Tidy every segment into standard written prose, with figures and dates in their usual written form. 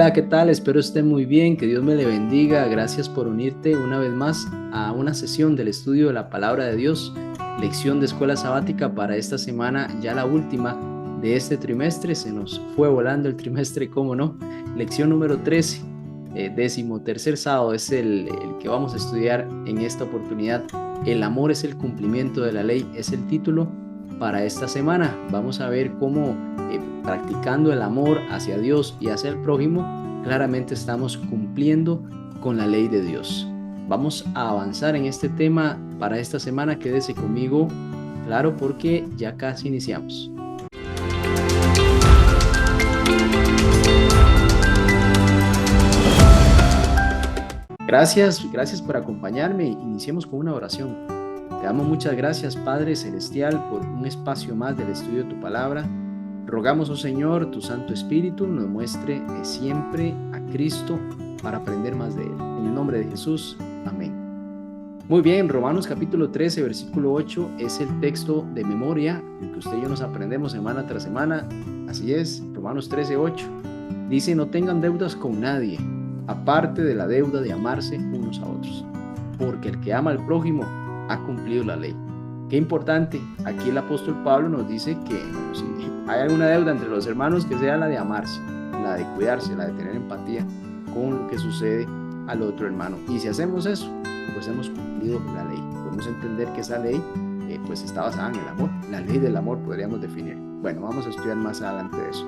Hola, ¿qué tal? Espero esté muy bien, que Dios me le bendiga. Gracias por unirte una vez más a una sesión del estudio de la Palabra de Dios, lección de escuela sabática para esta semana, ya la última de este trimestre. Se nos fue volando el trimestre, ¿cómo no? Lección número 13, 13º sábado, es el que vamos a estudiar en esta oportunidad. El amor es el cumplimiento de la ley, es el título para esta semana. Vamos a ver cómo practicando el amor hacia Dios y hacia el prójimo, claramente estamos cumpliendo con la ley de Dios. Vamos a avanzar en este tema para esta semana. Quédese conmigo, claro, porque ya casi iniciamos. Gracias por acompañarme. Iniciemos con una oración. Te damos muchas gracias, Padre Celestial, por un espacio más del estudio de tu palabra. Rogamos, oh Señor, tu Santo Espíritu nos muestre siempre a Cristo para aprender más de Él. En el nombre de Jesús, amén. Muy bien, Romanos capítulo 13, versículo 8 es el texto de memoria, el que usted y yo nos aprendemos semana tras semana. Así es, Romanos 13, 8. Dice, no tengan deudas con nadie, aparte de la deuda de amarse unos a otros, porque el que ama al prójimo ha cumplido la ley. Qué importante, aquí el apóstol Pablo nos dice que si hay alguna deuda entre los hermanos, que sea la de amarse, la de cuidarse, la de tener empatía con lo que sucede al otro hermano. Y si hacemos eso, pues hemos cumplido la ley. Podemos entender que esa ley pues está basada en el amor. La ley del amor podríamos definir. Bueno, vamos a estudiar más adelante de eso.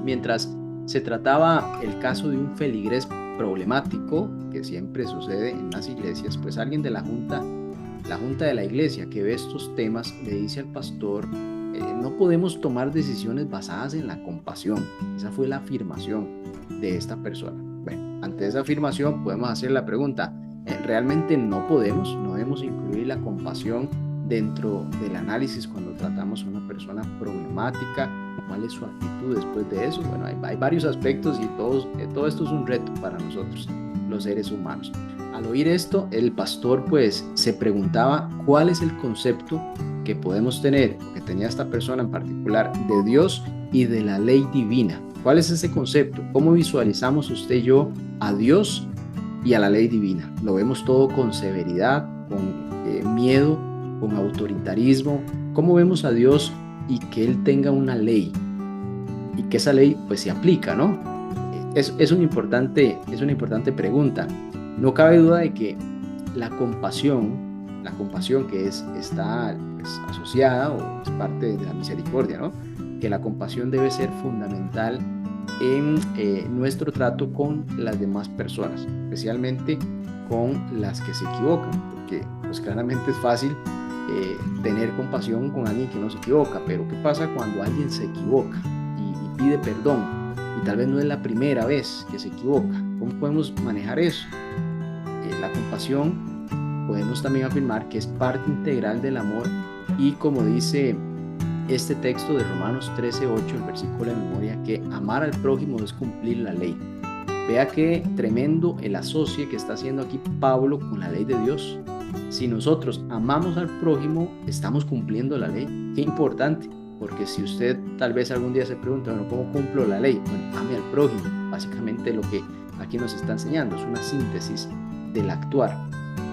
Mientras se trataba el caso de un feligrés problemático, que siempre sucede en las iglesias, pues alguien de la junta de la iglesia que ve estos temas le dice al pastor, no podemos tomar decisiones basadas en la compasión. Esa fue la afirmación de esta persona. Bueno, ante esa afirmación podemos hacer la pregunta, ¿realmente no debemos incluir la compasión dentro del análisis cuando tratamos a una persona problemática? ¿Cuál es su actitud después de eso? Bueno, hay varios aspectos y todo esto es un reto para nosotros, los seres humanos. Al oír esto, el pastor pues se preguntaba cuál es el concepto que podemos tener, que tenía esta persona en particular, de Dios y de la ley divina. ¿Cuál es ese concepto? ¿Cómo visualizamos usted y yo a Dios y a la ley divina? ¿Lo vemos todo con severidad, con miedo, con autoritarismo? ¿Cómo vemos a Dios y que Él tenga una ley y que esa ley pues se aplica, ¿no? Es una importante pregunta. No cabe duda de que la compasión que está asociada o es parte de la misericordia, ¿no? Que la compasión debe ser fundamental en nuestro trato con las demás personas, especialmente con las que se equivocan, porque pues claramente es fácil tener compasión con alguien que no se equivoca, pero ¿qué pasa cuando alguien se equivoca y pide perdón? Y tal vez no es la primera vez que se equivoca. ¿Cómo podemos manejar eso? La compasión podemos también afirmar que es parte integral del amor y como dice este texto de Romanos 13:8, el versículo de memoria, que amar al prójimo es cumplir la ley. Vea qué tremendo el asocie que está haciendo aquí Pablo con la ley de Dios. Si nosotros amamos al prójimo, estamos cumpliendo la ley. Qué importante, porque si usted tal vez algún día se pregunta, bueno, ¿cómo cumplo la ley? Bueno, ame al prójimo. Básicamente lo que aquí nos está enseñando es una síntesis del actuar.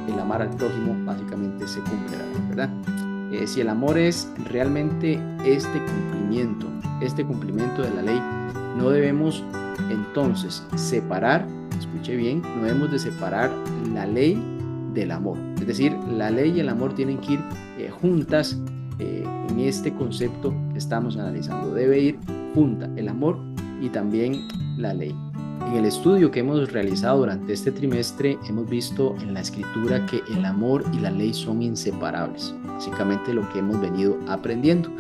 El amar al prójimo básicamente se cumple la ley, ¿verdad? Si el amor es realmente este cumplimiento de la ley, no debemos entonces separar, escuche bien, no debemos de separar la ley del amor. Es decir, la ley y el amor tienen que ir juntas en este concepto que estamos analizando. Debe ir junta el amor y también la ley. En el estudio que hemos realizado durante este trimestre hemos visto en la escritura que el amor y la ley son inseparables. Básicamente lo que hemos venido aprendiendo.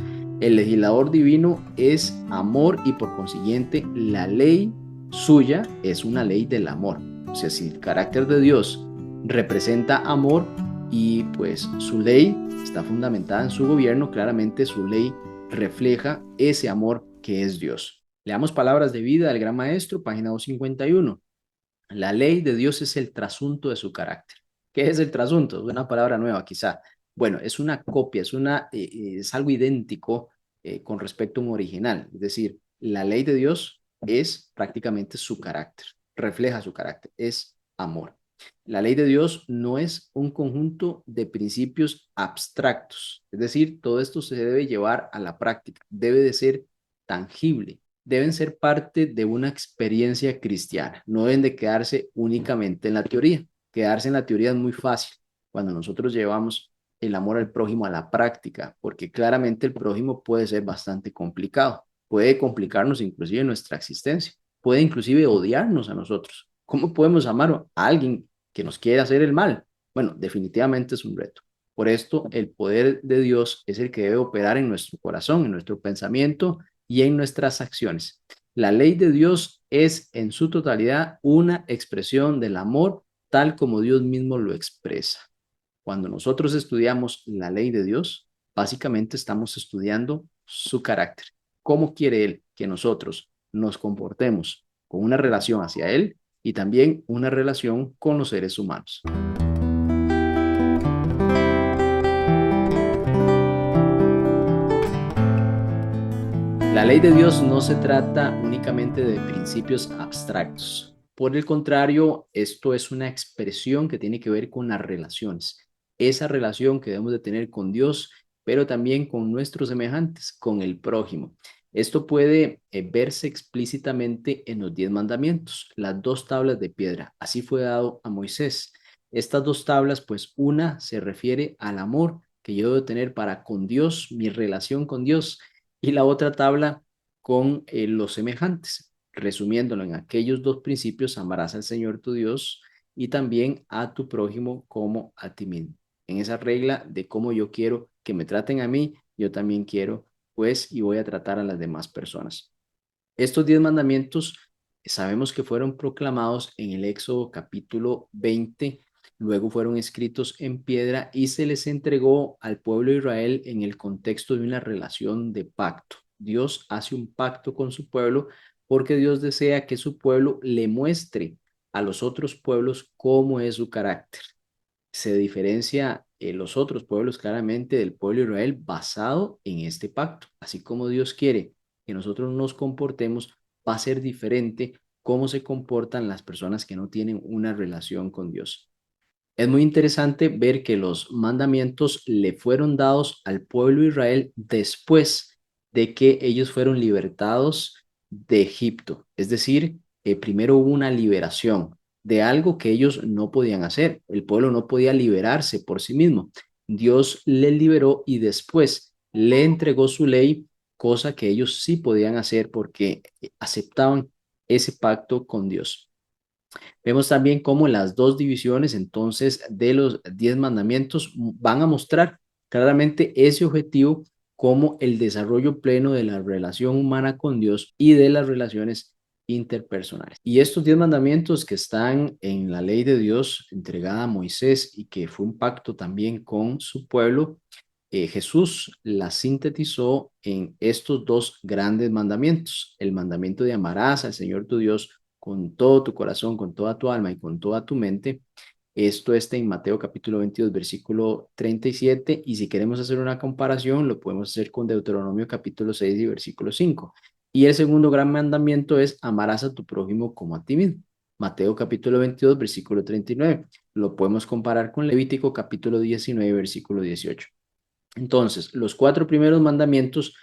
El legislador divino es amor y por consiguiente la ley suya es una ley del amor. O sea, si el carácter de Dios representa amor y pues su ley está fundamentada en su gobierno, claramente su ley refleja ese amor que es Dios. Leamos Palabras de Vida del Gran Maestro, página 251. La ley de Dios es el trasunto de su carácter. ¿Qué es el trasunto? Es una palabra nueva quizá. Bueno, es una copia, es algo idéntico con respecto a un original. Es decir, la ley de Dios es prácticamente su carácter, refleja su carácter, es amor. La ley de Dios no es un conjunto de principios abstractos, es decir, todo esto se debe llevar a la práctica, debe de ser tangible, deben ser parte de una experiencia cristiana, no deben de quedarse únicamente en la teoría. Quedarse en la teoría es muy fácil cuando nosotros llevamos el amor al prójimo a la práctica, porque claramente el prójimo puede ser bastante complicado, puede complicarnos inclusive nuestra existencia, puede inclusive odiarnos a nosotros. ¿Cómo podemos amar a alguien que nos quiere hacer el mal? Bueno, definitivamente es un reto. Por esto, el poder de Dios es el que debe operar en nuestro corazón, en nuestro pensamiento y en nuestras acciones. La ley de Dios es en su totalidad una expresión del amor tal como Dios mismo lo expresa. Cuando nosotros estudiamos la ley de Dios, básicamente estamos estudiando su carácter. ¿Cómo quiere Él que nosotros nos comportemos con una relación hacia Él y también una relación con los seres humanos? La ley de Dios no se trata únicamente de principios abstractos. Por el contrario, esto es una expresión que tiene que ver con las relaciones. Esa relación que debemos de tener con Dios, pero también con nuestros semejantes, con el prójimo. Esto puede verse explícitamente en los 10 mandamientos, las 2 tablas de piedra. Así fue dado a Moisés. Estas 2 tablas, pues una se refiere al amor que yo debo tener para con Dios, mi relación con Dios, y la otra tabla con los semejantes. Resumiéndolo en aquellos 2 principios, amarás al Señor tu Dios y también a tu prójimo como a ti mismo. En esa regla de cómo yo quiero que me traten a mí, yo también quiero, pues, y voy a tratar a las demás personas. Estos 10 mandamientos sabemos que fueron proclamados en el Éxodo capítulo 20, luego fueron escritos en piedra y se les entregó al pueblo de Israel en el contexto de una relación de pacto. Dios hace un pacto con su pueblo porque Dios desea que su pueblo le muestre a los otros pueblos cómo es su carácter. Se diferencia los otros pueblos claramente del pueblo de Israel basado en este pacto. Así como Dios quiere que nosotros nos comportemos, va a ser diferente cómo se comportan las personas que no tienen una relación con Dios. Es muy interesante ver que los mandamientos le fueron dados al pueblo de Israel después de que ellos fueron libertados de Egipto. Es decir, primero hubo una liberación de algo que ellos no podían hacer. El pueblo no podía liberarse por sí mismo. Dios les liberó y después le entregó su ley, cosa que ellos sí podían hacer porque aceptaban ese pacto con Dios. Vemos también cómo las 2 divisiones entonces de los 10 mandamientos van a mostrar claramente ese objetivo como el desarrollo pleno de la relación humana con Dios y de las relaciones interpersonales. Y estos 10 mandamientos que están en la ley de Dios entregada a Moisés y que fue un pacto también con su pueblo, Jesús las sintetizó en estos 2 grandes mandamientos: el mandamiento de amarás al Señor tu Dios con todo tu corazón, con toda tu alma y con toda tu mente. Esto está en Mateo capítulo 22, versículo 37, y si queremos hacer una comparación, lo podemos hacer con Deuteronomio capítulo 6 y versículo 5. Y el segundo gran mandamiento es amarás a tu prójimo como a ti mismo. Mateo capítulo 22, versículo 39. Lo podemos comparar con Levítico capítulo 19, versículo 18. Entonces, los 4 primeros mandamientos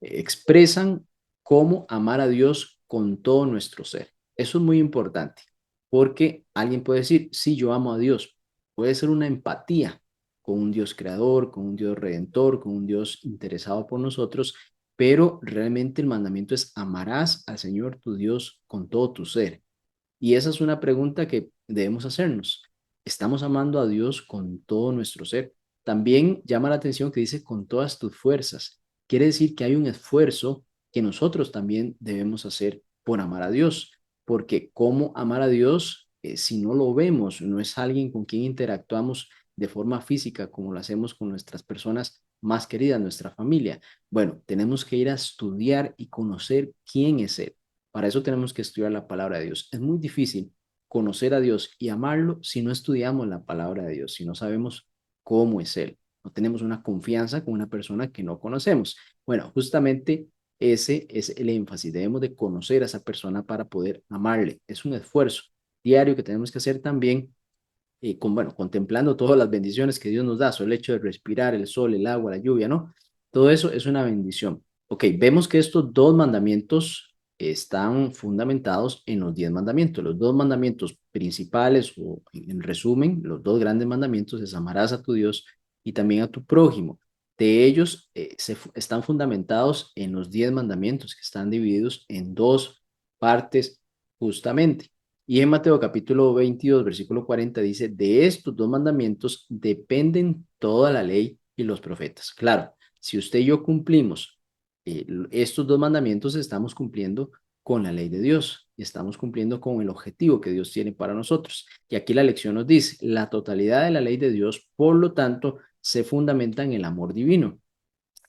expresan cómo amar a Dios con todo nuestro ser. Eso es muy importante, porque alguien puede decir, sí, yo amo a Dios. Puede ser una empatía con un Dios creador, con un Dios redentor, con un Dios interesado por nosotros, pero realmente el mandamiento es amarás al Señor tu Dios con todo tu ser. Y esa es una pregunta que debemos hacernos. ¿Estamos amando a Dios con todo nuestro ser? También llama la atención que dice con todas tus fuerzas. Quiere decir que hay un esfuerzo que nosotros también debemos hacer por amar a Dios, porque cómo amar a Dios si no lo vemos, no es alguien con quien interactuamos de forma física como lo hacemos con nuestras personas más queridas, nuestra familia. Bueno, tenemos que ir a estudiar y conocer quién es Él. Para eso tenemos que estudiar la palabra de Dios. Es muy difícil conocer a Dios y amarlo si no estudiamos la palabra de Dios, si no sabemos cómo es Él. No tenemos una confianza con una persona que no conocemos. Bueno, justamente ese es el énfasis. Debemos de conocer a esa persona para poder amarle. Es un esfuerzo diario que tenemos que hacer también, bueno, contemplando todas las bendiciones que Dios nos da, solo el hecho de respirar, el sol, el agua, la lluvia, ¿no? Todo eso es una bendición. Ok, vemos que estos dos mandamientos están fundamentados en los 10 mandamientos. Los dos mandamientos principales, o en resumen, los dos grandes mandamientos es amarás a tu Dios y también a tu prójimo. De ellos están fundamentados en los 10 mandamientos que están divididos en dos partes justamente. Y en Mateo capítulo 22, versículo 40 dice, de estos dos mandamientos dependen toda la ley y los profetas. Claro, si usted y yo cumplimos estos dos mandamientos, estamos cumpliendo con la ley de Dios y estamos cumpliendo con el objetivo que Dios tiene para nosotros. Y aquí la lección nos dice, la totalidad de la ley de Dios, por lo tanto, se fundamenta en el amor divino.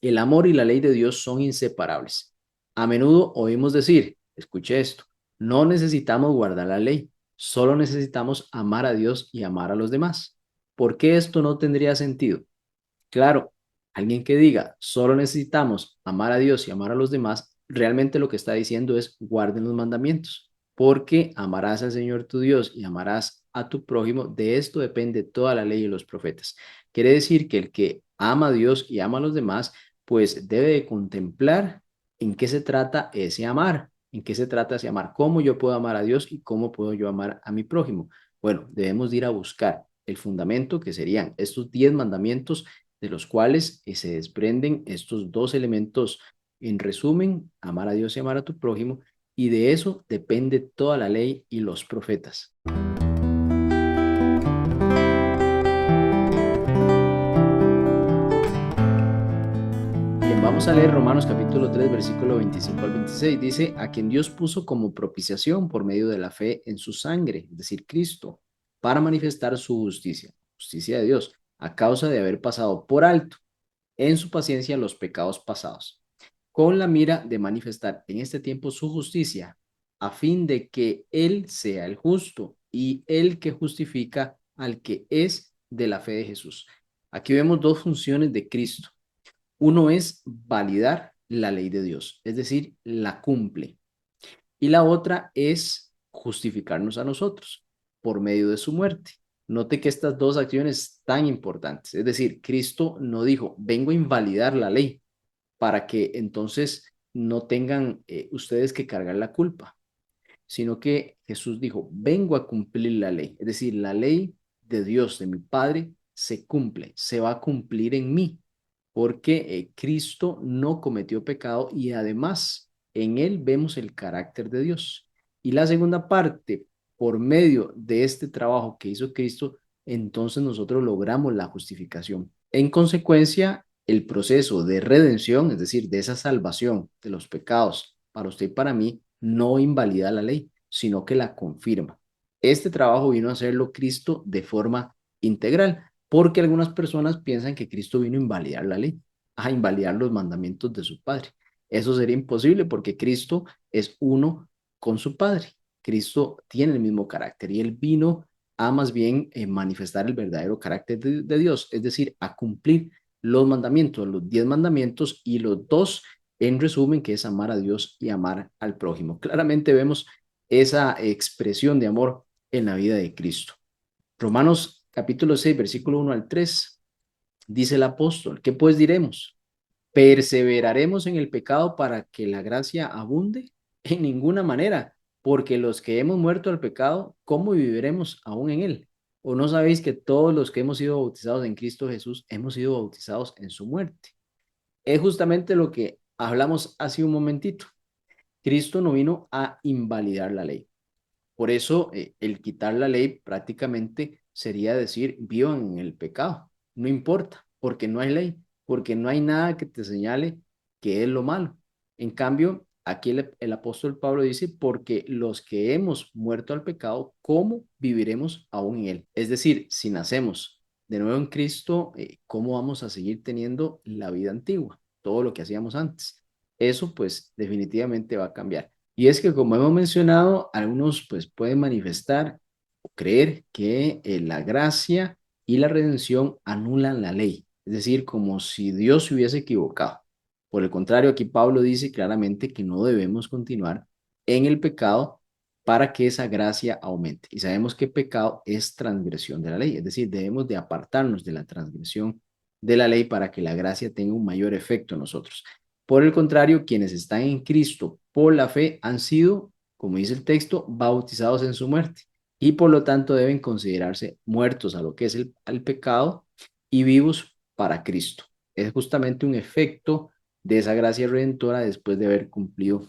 El amor y la ley de Dios son inseparables. A menudo oímos decir, escuche esto, no necesitamos guardar la ley, solo necesitamos amar a Dios y amar a los demás. ¿Por qué esto no tendría sentido? Claro, alguien que diga, solo necesitamos amar a Dios y amar a los demás, realmente lo que está diciendo es guarden los mandamientos, porque amarás al Señor tu Dios y amarás a tu prójimo. De esto depende toda la ley y los profetas. Quiere decir que el que ama a Dios y ama a los demás, pues debe de contemplar en qué se trata ese amar, en qué se trata ese amar, cómo yo puedo amar a Dios y cómo puedo yo amar a mi prójimo. Bueno, debemos de ir a buscar el fundamento que serían estos 10 mandamientos de los cuales se desprenden estos dos elementos. En resumen, amar a Dios y amar a tu prójimo, y de eso depende toda la ley y los profetas. Bien, vamos a leer Romanos capítulo 3, versículo 25 al 26. Dice, a quien Dios puso como propiciación por medio de la fe en su sangre, es decir, Cristo, para manifestar su justicia, justicia de Dios, a causa de haber pasado por alto en su paciencia los pecados pasados, con la mira de manifestar en este tiempo su justicia, a fin de que Él sea el justo y el que justifica al que es de la fe de Jesús. Aquí vemos dos funciones de Cristo. Uno es validar la ley de Dios, es decir, la cumple. Y la otra es justificarnos a nosotros por medio de su muerte. Note que estas dos acciones tan importantes, es decir, Cristo no dijo, vengo a invalidar la ley, para que entonces no tengan ustedes que cargar la culpa, sino que Jesús dijo, vengo a cumplir la ley, es decir, la ley de Dios, de mi Padre, se cumple, se va a cumplir en mí, porque Cristo no cometió pecado y además en él vemos el carácter de Dios. Y la segunda parte, por medio de este trabajo que hizo Cristo, entonces nosotros logramos la justificación. En consecuencia, el proceso de redención, es decir, de esa salvación de los pecados para usted y para mí, no invalida la ley, sino que la confirma. Este trabajo vino a hacerlo Cristo de forma integral, porque algunas personas piensan que Cristo vino a invalidar la ley, a invalidar los mandamientos de su Padre. Eso sería imposible porque Cristo es uno con su Padre. Cristo tiene el mismo carácter y él vino a más bien manifestar el verdadero carácter de Dios, es decir, a cumplir los mandamientos, los 10 mandamientos y los dos en resumen, que es amar a Dios y amar al prójimo. Claramente vemos esa expresión de amor en la vida de Cristo. Romanos capítulo 6, versículo 1 al 3, dice el apóstol, ¿qué pues diremos? ¿Perseveraremos en el pecado para que la gracia abunde? En ninguna manera, porque los que hemos muerto al pecado, ¿cómo viviremos aún en él? ¿O no sabéis que todos los que hemos sido bautizados en Cristo Jesús hemos sido bautizados en su muerte? Es justamente lo que hablamos hace un momentito. Cristo no vino a invalidar la ley. Por eso, el quitar la ley prácticamente sería decir, vivan en el pecado. No importa, porque no hay ley, porque no hay nada que te señale que es lo malo. En cambio, aquí el apóstol Pablo dice, porque los que hemos muerto al pecado, ¿cómo viviremos aún en él? Es decir, si nacemos de nuevo en Cristo, ¿cómo vamos a seguir teniendo la vida antigua? Todo lo que hacíamos antes. Eso pues definitivamente va a cambiar. Y es que, como hemos mencionado, algunos pues pueden manifestar o creer que la gracia y la redención anulan la ley, es decir, como si Dios se hubiese equivocado. Por el contrario, aquí Pablo dice claramente que no debemos continuar en el pecado para que esa gracia aumente. Y sabemos que pecado es transgresión de la ley, es decir, debemos de apartarnos de la transgresión de la ley para que la gracia tenga un mayor efecto en nosotros. Por el contrario, quienes están en Cristo por la fe han sido, como dice el texto, bautizados en su muerte y por lo tanto deben considerarse muertos a lo que es el pecado y vivos para Cristo. Es justamente un efecto de esa gracia redentora después de haber cumplido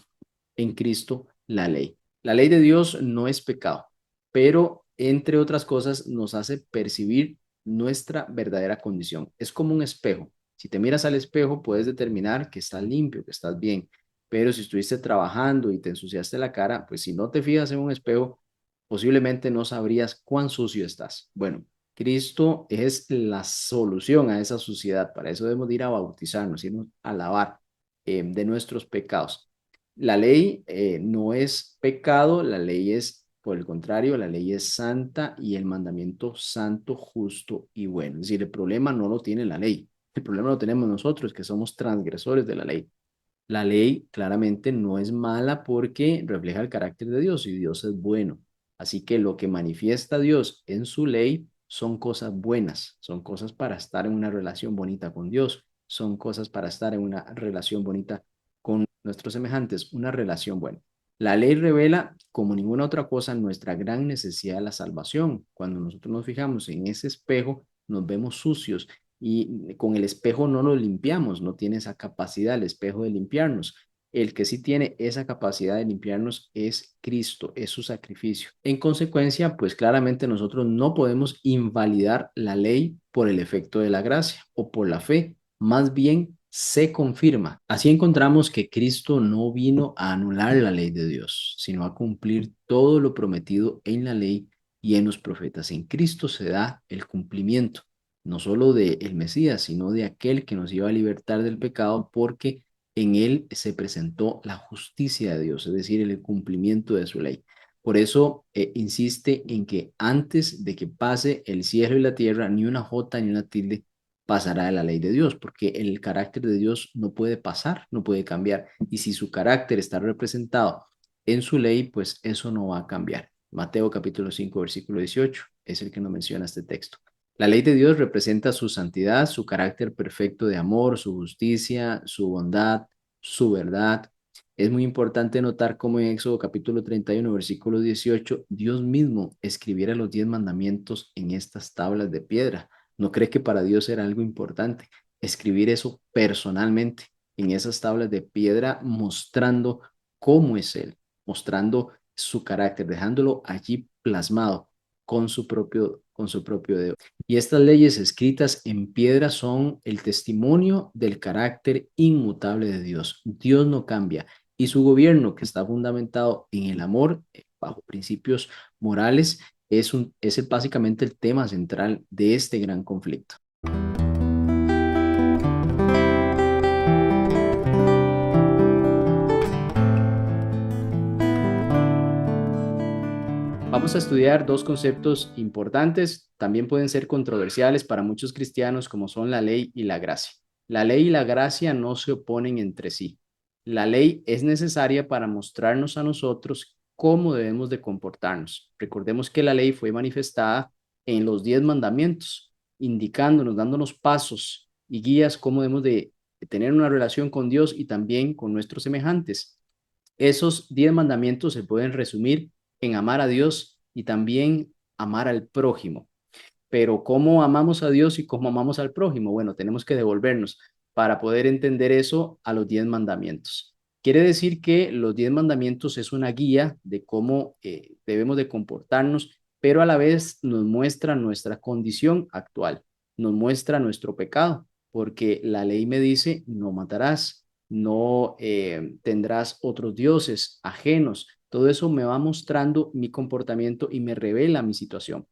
en Cristo la ley. La ley de Dios no es pecado, pero entre otras cosas nos hace percibir nuestra verdadera condición. Es como un espejo. Si te miras al espejo, puedes determinar que estás limpio, que estás bien. Pero si estuviste trabajando y te ensuciaste la cara, pues si no te fijas en un espejo, posiblemente no sabrías cuán sucio estás. Bueno, Cristo es la solución a esa suciedad. Para eso debemos ir a bautizarnos, irnos a lavar de nuestros pecados. La ley no es pecado, la ley es, por el contrario, la ley es santa y el mandamiento santo, justo y bueno. Es decir, el problema no lo tiene la ley, el problema lo tenemos nosotros, que somos transgresores de la ley. La ley claramente no es mala porque refleja el carácter de Dios y Dios es bueno. Así que lo que manifiesta Dios en su ley son cosas buenas, son cosas para estar en una relación bonita con Dios, son cosas para estar en una relación bonita con nuestros semejantes, una relación buena. La ley revela, como ninguna otra cosa, nuestra gran necesidad de la salvación. Cuando nosotros nos fijamos en ese espejo, nos vemos sucios y con el espejo no nos limpiamos, no tiene esa capacidad el espejo de limpiarnos. El que sí tiene esa capacidad de limpiarnos es Cristo, es su sacrificio. En consecuencia, pues claramente nosotros no podemos invalidar la ley por el efecto de la gracia o por la fe, más bien se confirma. Así encontramos que Cristo no vino a anular la ley de Dios, sino a cumplir todo lo prometido en la ley y en los profetas. En Cristo se da el cumplimiento no solo de el Mesías, sino de aquel que nos iba a libertar del pecado, porque en él se presentó la justicia de Dios, es decir, el cumplimiento de su ley. Por eso insiste en que antes de que pase el cielo y la tierra, ni una jota ni una tilde pasará de la ley de Dios, porque el carácter de Dios no puede pasar, no puede cambiar. Y si su carácter está representado en su ley, pues eso no va a cambiar. Mateo capítulo 5 versículo 18 es el que nos menciona este texto. La ley de Dios representa su santidad, su carácter perfecto de amor, su justicia, su bondad, su verdad. Es muy importante notar cómo en Éxodo capítulo 31, versículo 18, Dios mismo escribiera los 10 mandamientos en estas tablas de piedra. ¿No cree que para Dios era algo importante escribir eso personalmente en esas tablas de piedra, mostrando cómo es Él, mostrando su carácter, dejándolo allí plasmado con su propio dedo? Y estas leyes escritas en piedra son el testimonio del carácter inmutable de Dios. Dios no cambia y su gobierno, que está fundamentado en el amor, bajo principios morales, es básicamente el tema central de este gran conflicto. Vamos a estudiar dos conceptos importantes, también pueden ser controversiales para muchos cristianos, como son la ley y la gracia. La ley y la gracia no se oponen entre sí. La ley es necesaria para mostrarnos a nosotros cómo debemos de comportarnos. Recordemos que la ley fue manifestada en los 10 mandamientos, indicándonos, dándonos pasos y guías cómo debemos de tener una relación con Dios y también con nuestros semejantes. Esos 10 mandamientos se pueden resumir en amar a Dios y también amar al prójimo. Pero ¿cómo amamos a Dios y cómo amamos al prójimo? Bueno, tenemos que devolvernos para poder entender eso a los 10 mandamientos. Quiere decir que los 10 mandamientos es una guía de cómo debemos de comportarnos, pero a la vez nos muestra nuestra condición actual, nos muestra nuestro pecado, porque la ley me dice, no matarás, no tendrás otros dioses ajenos. Todo eso me va mostrando mi comportamiento y me revela mi situación.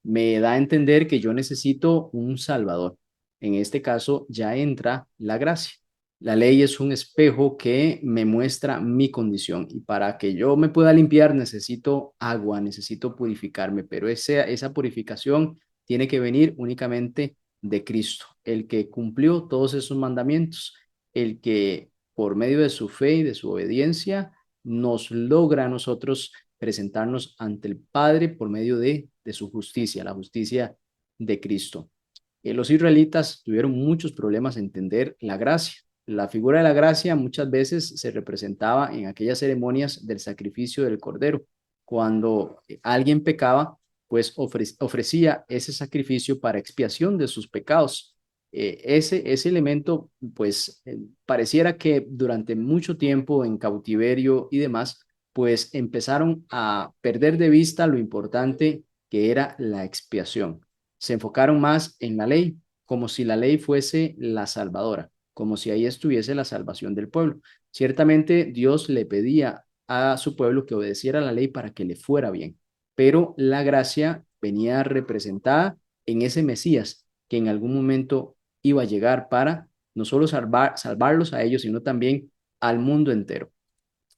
Me da a entender que yo necesito un salvador. En este caso ya entra la gracia. La ley es un espejo que me muestra mi condición y para que yo me pueda limpiar necesito agua, necesito purificarme, pero esa purificación tiene que venir únicamente de Cristo, el que cumplió todos esos mandamientos. el que por medio de su fe y de su obediencia nos logra a nosotros presentarnos ante el Padre por medio de su justicia, la justicia de Cristo. Los israelitas tuvieron muchos problemas en entender la gracia. La figura de la gracia muchas veces se representaba en aquellas ceremonias del sacrificio del cordero. Cuando alguien pecaba, pues ofrecía ese sacrificio para expiación de sus pecados. Ese elemento, pues pareciera que durante mucho tiempo en cautiverio y demás, pues empezaron a perder de vista lo importante que era la expiación. Se enfocaron más en la ley, como si la ley fuese la salvadora, como si ahí estuviese la salvación del pueblo. Ciertamente Dios le pedía a su pueblo que obedeciera la ley para que le fuera bien, pero la gracia venía representada en ese Mesías que en algún momento iba a llegar para no solo salvarlos a ellos, sino también al mundo entero.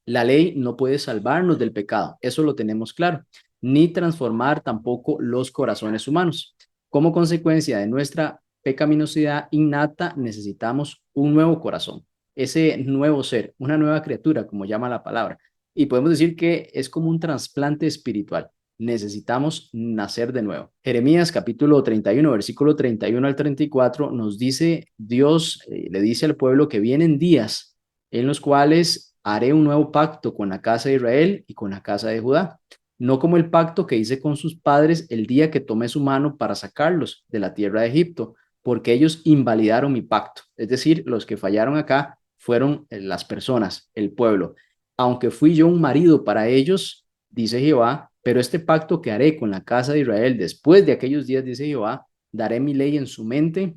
La ley no puede salvarnos del pecado, eso lo tenemos claro, ni transformar tampoco los corazones humanos. Como consecuencia de nuestra pecaminosidad innata, necesitamos un nuevo corazón, ese nuevo ser, una nueva criatura, como llama la palabra. Y podemos decir que es como un trasplante espiritual. Necesitamos nacer de nuevo. Jeremías capítulo 31, versículo 31 al 34 nos dice, Dios le dice al pueblo que vienen días en los cuales haré un nuevo pacto con la casa de Israel y con la casa de Judá, no como el pacto que hice con sus padres el día que tomé su mano para sacarlos de la tierra de Egipto, porque ellos invalidaron mi pacto. Es decir, los que fallaron acá fueron las personas, el pueblo. Aunque fui yo un marido para ellos, dice Jehová, pero este pacto que haré con la casa de Israel después de aquellos días, dice Jehová, daré mi ley en su mente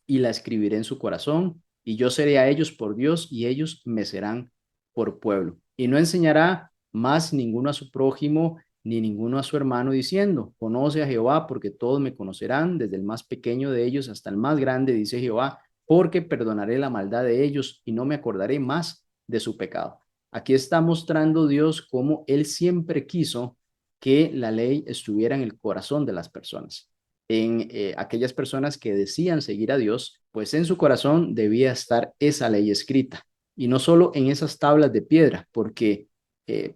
y la escribiré en su corazón, y yo seré a ellos por Dios, y ellos me serán por pueblo. Y no enseñará más ninguno a su prójimo, ni ninguno a su hermano, diciendo, conoce a Jehová, porque todos me conocerán, desde el más pequeño de ellos hasta el más grande, dice Jehová, porque perdonaré la maldad de ellos, y no me acordaré más de su pecado. Aquí está mostrando Dios cómo Él siempre quiso que la ley estuviera en el corazón de las personas. En aquellas personas que decían seguir a Dios, pues en su corazón debía estar esa ley escrita y no solo en esas tablas de piedra, porque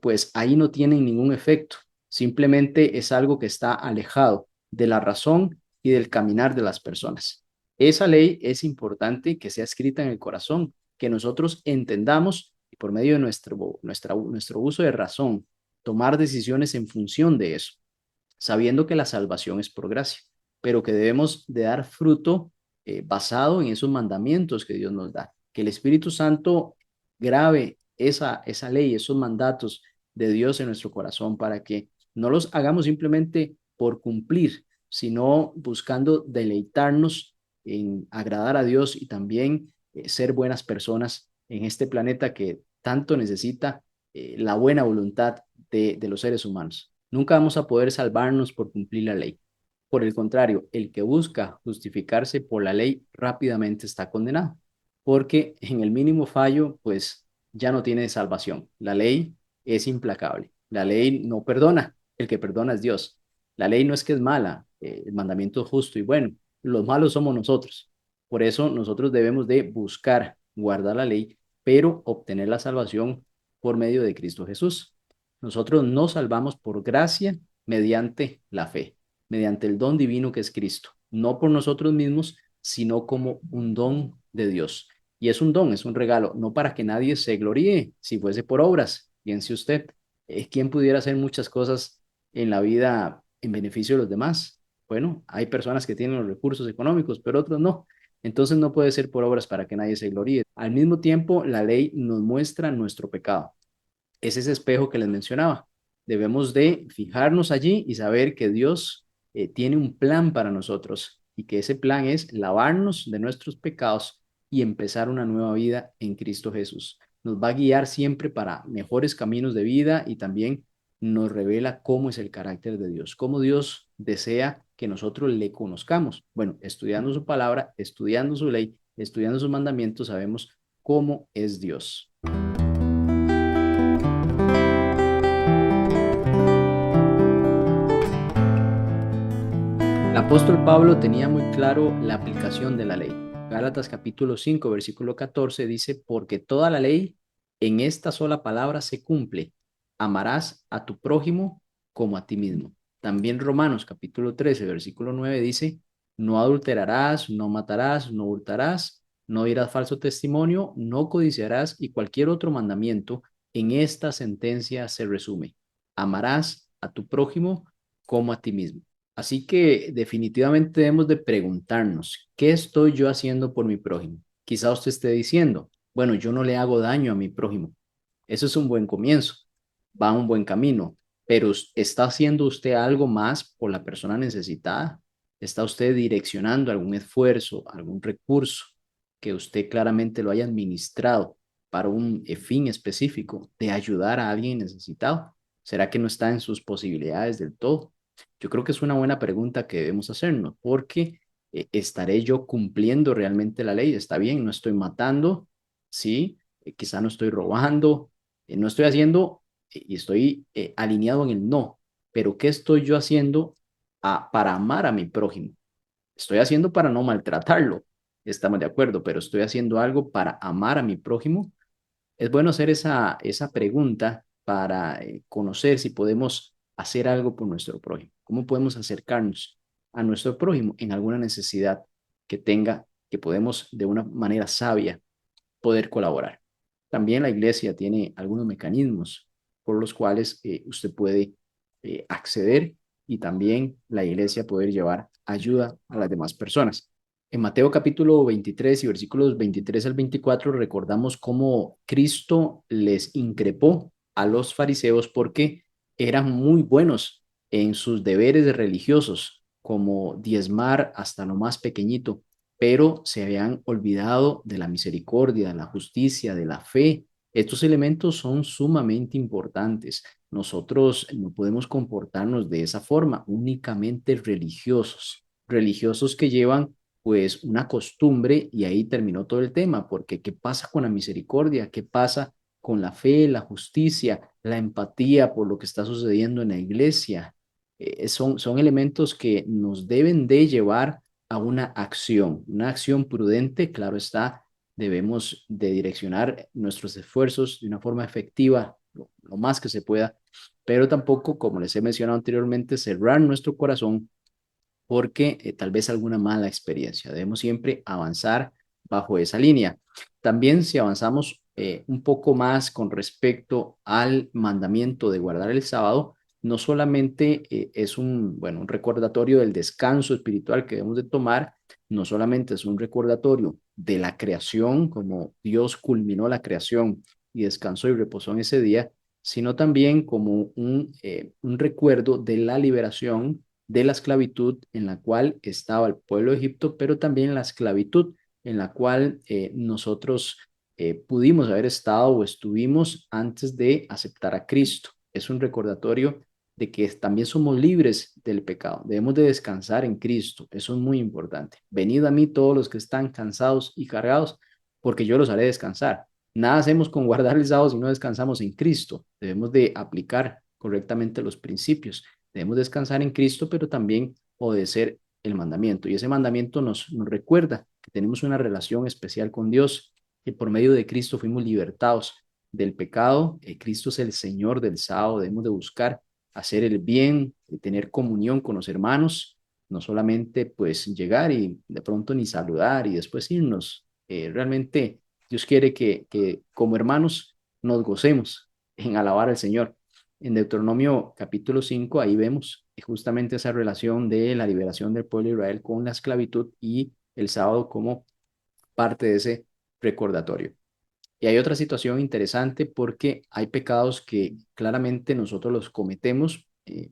pues ahí no tienen ningún efecto, simplemente es algo que está alejado de la razón y del caminar de las personas. Esa ley es importante que sea escrita en el corazón, que nosotros entendamos y por medio de nuestro uso de razón, tomar decisiones en función de eso, sabiendo que la salvación es por gracia, pero que debemos de dar fruto basado en esos mandamientos que Dios nos da. Que el Espíritu Santo grave esa ley, esos mandatos de Dios en nuestro corazón para que no los hagamos simplemente por cumplir, sino buscando deleitarnos en agradar a Dios y también ser buenas personas en este planeta que tanto necesita la buena voluntad de los seres humanos. Nunca vamos a poder salvarnos por cumplir la ley. Por el contrario, el que busca justificarse por la ley rápidamente está condenado, porque en el mínimo fallo, pues ya no tiene salvación. La ley es implacable. La ley no perdona. El que perdona es Dios. La ley no es que es mala, el mandamiento es justo y bueno. Los malos somos nosotros. Por eso nosotros debemos de buscar guardar la ley, pero obtener la salvación por medio de Cristo Jesús. Nosotros nos salvamos por gracia mediante la fe, mediante el don divino que es Cristo, no por nosotros mismos, sino como un don de Dios. Y es un don, es un regalo, no para que nadie se gloríe. Si fuese por obras, piense usted, ¿quién pudiera hacer muchas cosas en la vida en beneficio de los demás? Bueno, hay personas que tienen los recursos económicos, pero otros no. Entonces no puede ser por obras para que nadie se gloríe. Al mismo tiempo, la ley nos muestra nuestro pecado. Es ese espejo que les mencionaba. Debemos de fijarnos allí y saber que Dios tiene un plan para nosotros y que ese plan es lavarnos de nuestros pecados y empezar una nueva vida en Cristo Jesús. Nos va a guiar siempre para mejores caminos de vida y también nos revela cómo es el carácter de Dios, cómo Dios desea que nosotros le conozcamos. Bueno, estudiando su palabra, estudiando su ley, estudiando sus mandamientos, sabemos cómo es Dios. El apóstol Pablo tenía muy claro la aplicación de la ley. Gálatas capítulo 5 versículo 14 dice, porque toda la ley en esta sola palabra se cumple, amarás a tu prójimo como a ti mismo. También Romanos capítulo 13 versículo 9 dice, no adulterarás, no matarás, no hurtarás, no dirás falso testimonio, no codiciarás y cualquier otro mandamiento en esta sentencia se resume, amarás a tu prójimo como a ti mismo. Así que definitivamente debemos de preguntarnos, ¿qué estoy yo haciendo por mi prójimo? Quizá usted esté diciendo, bueno, yo no le hago daño a mi prójimo. Eso es un buen comienzo, va a un buen camino, pero ¿está haciendo usted algo más por la persona necesitada? ¿Está usted direccionando algún esfuerzo, algún recurso que usted claramente lo haya administrado para un fin específico de ayudar a alguien necesitado? ¿Será que no está en sus posibilidades del todo? Yo creo que es una buena pregunta que debemos hacernos, porque ¿estaré yo cumpliendo realmente la ley? ¿Está bien? ¿No estoy matando? Sí, quizá no estoy robando, no estoy haciendo y estoy alineado en el no, pero ¿qué estoy yo haciendo para amar a mi prójimo? Estoy haciendo para no maltratarlo, estamos de acuerdo, pero estoy haciendo algo para amar a mi prójimo. Es bueno hacer esa pregunta para conocer si podemos hacer algo por nuestro prójimo. ¿Cómo podemos acercarnos a nuestro prójimo en alguna necesidad que tenga, que podemos de una manera sabia poder colaborar? También la iglesia tiene algunos mecanismos por los cuales usted puede acceder y también la iglesia poder llevar ayuda a las demás personas. En Mateo capítulo 23 y versículos 23 al 24 recordamos cómo Cristo les increpó a los fariseos porque eran muy buenos en sus deberes religiosos, como diezmar hasta lo más pequeñito, pero se habían olvidado de la misericordia, de la justicia, de la fe. Estos elementos son sumamente importantes. Nosotros no podemos comportarnos de esa forma, únicamente religiosos, religiosos que llevan pues una costumbre y ahí terminó todo el tema, porque ¿qué pasa con la misericordia? ¿Qué pasa con la fe, la justicia, la empatía por lo que está sucediendo en la iglesia? Son elementos que nos deben de llevar a una acción prudente, claro está, debemos de direccionar nuestros esfuerzos de una forma efectiva, lo más que se pueda, pero tampoco, como les he mencionado anteriormente, cerrar nuestro corazón porque tal vez alguna mala experiencia. Debemos siempre avanzar bajo esa línea. También si avanzamos un poco más con respecto al mandamiento de guardar el sábado, no solamente es bueno, un recordatorio del descanso espiritual que debemos de tomar, no solamente es un recordatorio de la creación, como Dios culminó la creación y descansó y reposó en ese día, sino también como un recuerdo de la liberación de la esclavitud en la cual estaba el pueblo de Egipto, pero también la esclavitud en la cual nosotros pudimos haber estado o estuvimos antes de aceptar a Cristo. Es un recordatorio de que también somos libres del pecado. Debemos de descansar en Cristo. Eso es muy importante. Venid a mí todos los que están cansados y cargados, porque yo los haré descansar. Nada hacemos con guardar el sábado si no descansamos en Cristo. Debemos de aplicar correctamente los principios. Debemos descansar en Cristo, pero también obedecer el mandamiento. Y ese mandamiento nos recuerda que tenemos una relación especial con Dios, que por medio de Cristo fuimos libertados del pecado. Cristo es el Señor del sábado. Debemos de buscar hacer el bien, de tener comunión con los hermanos, no solamente pues llegar y de pronto ni saludar y después irnos. Realmente Dios quiere que como hermanos nos gocemos en alabar al Señor. En Deuteronomio capítulo 5, ahí vemos justamente esa relación de la liberación del pueblo de Israel con la esclavitud y el sábado como parte de ese recordatorio. Y hay otra situación interesante porque hay pecados que claramente nosotros los cometemos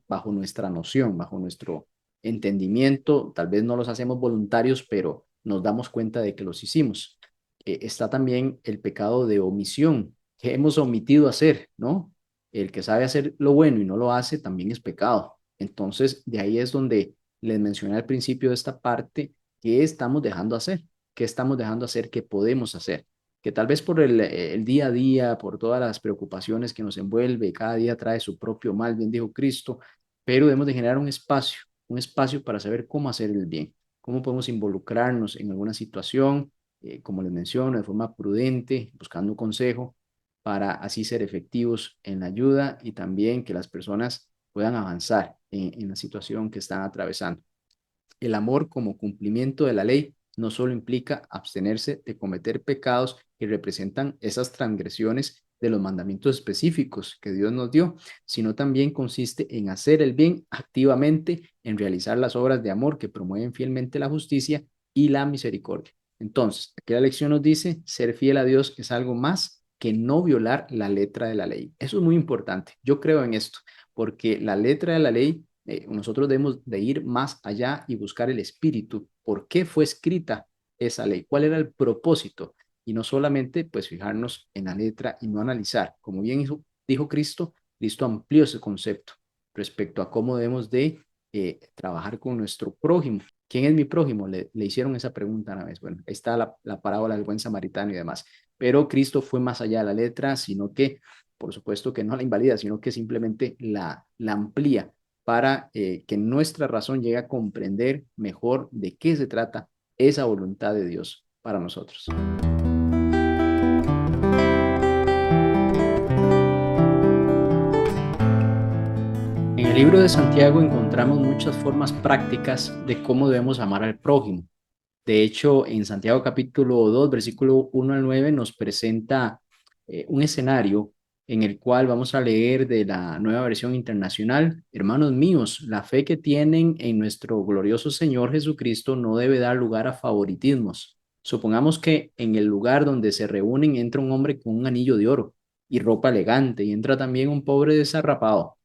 bajo nuestra noción, bajo nuestro entendimiento. Tal vez no los hacemos voluntarios, pero nos damos cuenta de que los hicimos. Está también el pecado de omisión, que hemos omitido hacer, ¿no? El que sabe hacer lo bueno y no lo hace también es pecado. Entonces, de ahí es donde les mencioné al principio de esta parte, ¿qué estamos dejando hacer? ¿Qué estamos dejando hacer? ¿Qué podemos hacer? Que tal vez por el día a día, por todas las preocupaciones que nos envuelve, cada día trae su propio mal, bien dijo Cristo, pero debemos de generar un espacio para saber cómo hacer el bien, cómo podemos involucrarnos en alguna situación, como les menciono, de forma prudente, buscando consejo, para así ser efectivos en la ayuda y también que las personas puedan avanzar en la situación que están atravesando. El amor como cumplimiento de la ley no solo implica abstenerse de cometer pecados que representan esas transgresiones de los mandamientos específicos que Dios nos dio, sino también consiste en hacer el bien activamente, en realizar las obras de amor que promueven fielmente la justicia y la misericordia. Entonces, aquí la lección nos dice, ser fiel a Dios es algo más que no violar la letra de la ley. Eso es muy importante. Yo creo en esto, porque la letra de la ley nosotros debemos de ir más allá y buscar el espíritu. ¿Por qué fue escrita esa ley? ¿Cuál era el propósito? Y no solamente pues fijarnos en la letra y no analizar. Como bien dijo Cristo, Cristo amplió ese concepto respecto a cómo debemos de trabajar con nuestro prójimo. ¿Quién es mi prójimo? Le hicieron esa pregunta una vez. Bueno, ahí está la parábola del buen samaritano y demás. Pero Cristo fue más allá de la letra, sino que, por supuesto que no la invalida, sino que simplemente la amplía para que nuestra razón llegue a comprender mejor de qué se trata esa voluntad de Dios para nosotros. En el libro de Santiago encontramos muchas formas prácticas de cómo debemos amar al prójimo. De hecho, en Santiago capítulo 2, versículo 1 al 9, nos presenta un escenario en el cual vamos a leer de la nueva versión internacional. Hermanos míos, la fe que tienen en nuestro glorioso Señor Jesucristo no debe dar lugar a favoritismos. Supongamos que en el lugar donde se reúnen entra un hombre con un anillo de oro y ropa elegante y entra también un pobre desarrapado.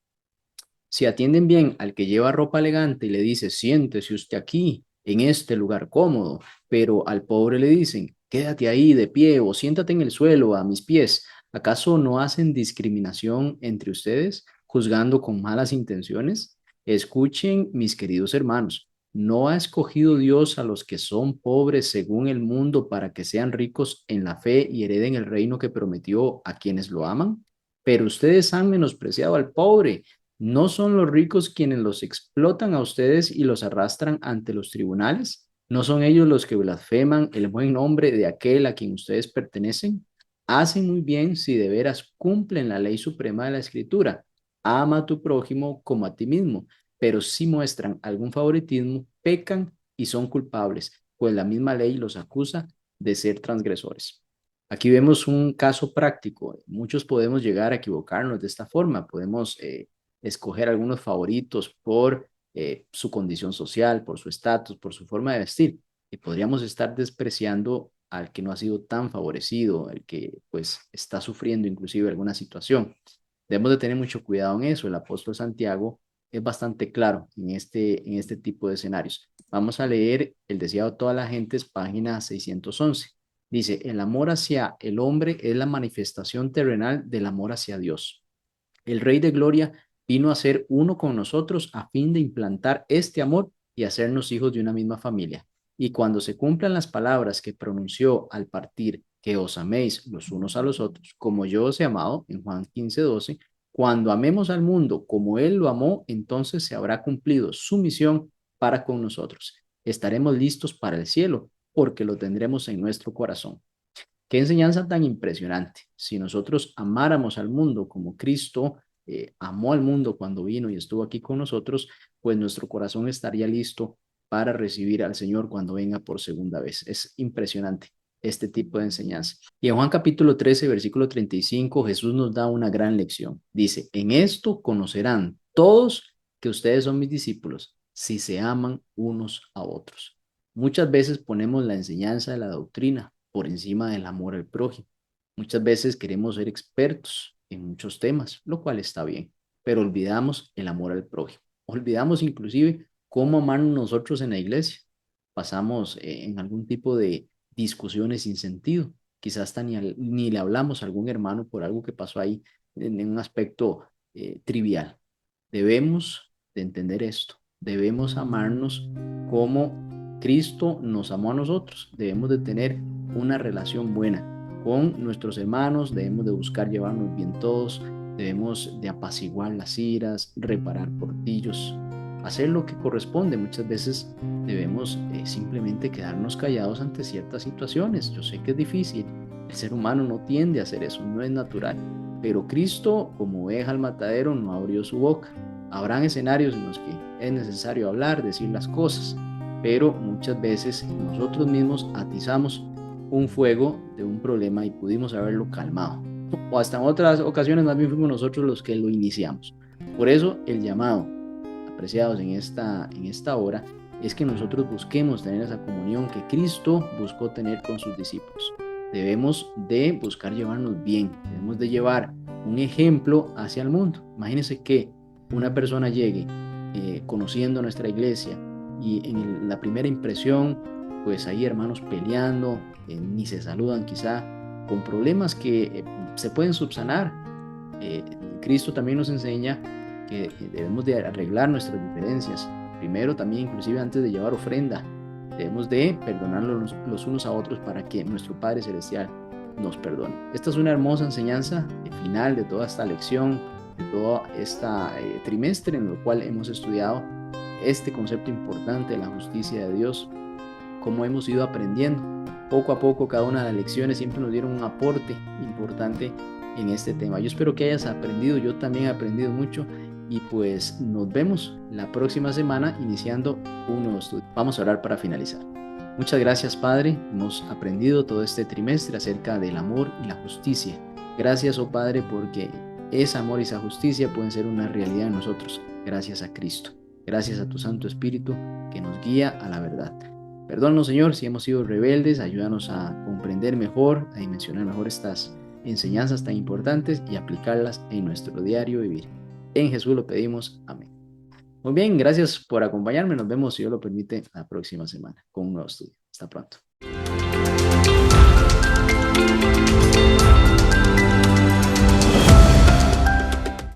Si atienden bien al que lleva ropa elegante y le dice, siéntese usted aquí, en este lugar cómodo, pero al pobre le dicen, quédate ahí de pie o siéntate en el suelo a mis pies, ¿acaso no hacen discriminación entre ustedes, juzgando con malas intenciones? Escuchen, mis queridos hermanos, ¿no ha escogido Dios a los que son pobres según el mundo para que sean ricos en la fe y hereden el reino que prometió a quienes lo aman? Pero ustedes han menospreciado al pobre. ¿No son los ricos quienes los explotan a ustedes y los arrastran ante los tribunales? ¿No son ellos los que blasfeman el buen nombre de aquel a quien ustedes pertenecen? Hacen muy bien si de veras cumplen la ley suprema de la Escritura. Ama a tu prójimo como a ti mismo, pero si muestran algún favoritismo, pecan y son culpables, pues la misma ley los acusa de ser transgresores. Aquí vemos un caso práctico. Muchos podemos llegar a equivocarnos de esta forma. Podemos escoger algunos favoritos por su condición social, por su estatus, por su forma de vestir. Y podríamos estar despreciando al que no ha sido tan favorecido, el que pues está sufriendo inclusive alguna situación. Debemos de tener mucho cuidado en eso. El apóstol Santiago es bastante claro en este tipo de escenarios. Vamos a leer el deseado de toda la gente, es página 611. Dice, el amor hacia el hombre es la manifestación terrenal del amor hacia Dios. El Rey de Gloria vino a ser uno con nosotros a fin de implantar este amor y hacernos hijos de una misma familia. Y cuando se cumplan las palabras que pronunció al partir, que os améis los unos a los otros, como yo os he amado, en Juan 15:12, cuando amemos al mundo como Él lo amó, entonces se habrá cumplido su misión para con nosotros. Estaremos listos para el cielo, porque lo tendremos en nuestro corazón. Qué enseñanza tan impresionante. Si nosotros amáramos al mundo como Cristo amó al mundo cuando vino y estuvo aquí con nosotros, pues nuestro corazón estaría listo para recibir al Señor cuando venga por segunda vez. Es impresionante este tipo de enseñanza. Y en Juan capítulo 13, versículo 35, Jesús nos da una gran lección. Dice, en esto conocerán todos que ustedes son mis discípulos, si se aman unos a otros. Muchas veces ponemos la enseñanza de la doctrina por encima del amor al prójimo. Muchas veces queremos ser expertos en muchos temas, lo cual está bien, pero olvidamos el amor al prójimo. Olvidamos inclusive cómo amarnos nosotros en la iglesia. Pasamos en algún tipo de discusiones sin sentido. Quizás hasta ni le hablamos a algún hermano por algo que pasó ahí en un aspecto trivial. Debemos de entender esto. Debemos amarnos como Cristo nos amó a nosotros. Debemos de tener una relación buena con nuestros hermanos, debemos de buscar llevarnos bien todos, debemos de apaciguar las iras, reparar portillos, hacer lo que corresponde. Muchas veces debemos simplemente quedarnos callados ante ciertas situaciones. Yo sé que es difícil, el ser humano no tiende a hacer eso, no es natural, pero Cristo, como oveja al matadero, no abrió su boca. Habrán escenarios en los que es necesario hablar, decir las cosas, pero muchas veces nosotros mismos atizamos un fuego de un problema y pudimos haberlo calmado. O hasta en otras ocasiones más bien fuimos nosotros los que lo iniciamos. Por eso el llamado, apreciados en esta hora, es que nosotros busquemos tener esa comunión que Cristo buscó tener con sus discípulos. Debemos de buscar llevarnos bien, debemos de llevar un ejemplo hacia el mundo. Imagínense que una persona llegue conociendo nuestra iglesia y en la primera impresión, pues hay hermanos peleando, ni se saludan quizá, con problemas que se pueden subsanar. Cristo también nos enseña que debemos de arreglar nuestras diferencias. Primero también, inclusive antes de llevar ofrenda, debemos de perdonarnos los unos a otros para que nuestro Padre Celestial nos perdone. Esta es una hermosa enseñanza final de toda esta lección, de todo este trimestre en el cual hemos estudiado este concepto importante de la justicia de Dios, cómo hemos ido aprendiendo. Poco a poco cada una de las lecciones siempre nos dieron un aporte importante en este tema. Yo espero que hayas aprendido, yo también he aprendido mucho y pues nos vemos la próxima semana iniciando un nuevo estudio. Vamos a orar para finalizar. Muchas gracias, Padre. Hemos aprendido todo este trimestre acerca del amor y la justicia. Gracias, oh Padre, porque ese amor y esa justicia pueden ser una realidad en nosotros, gracias a Cristo. Gracias a tu Santo Espíritu que nos guía a la verdad. Perdónanos, Señor, si hemos sido rebeldes, ayúdanos a comprender mejor, a dimensionar mejor estas enseñanzas tan importantes y aplicarlas en nuestro diario vivir. En Jesús lo pedimos. Amén. Muy bien, gracias por acompañarme. Nos vemos, si Dios lo permite, la próxima semana con un nuevo estudio. Hasta pronto.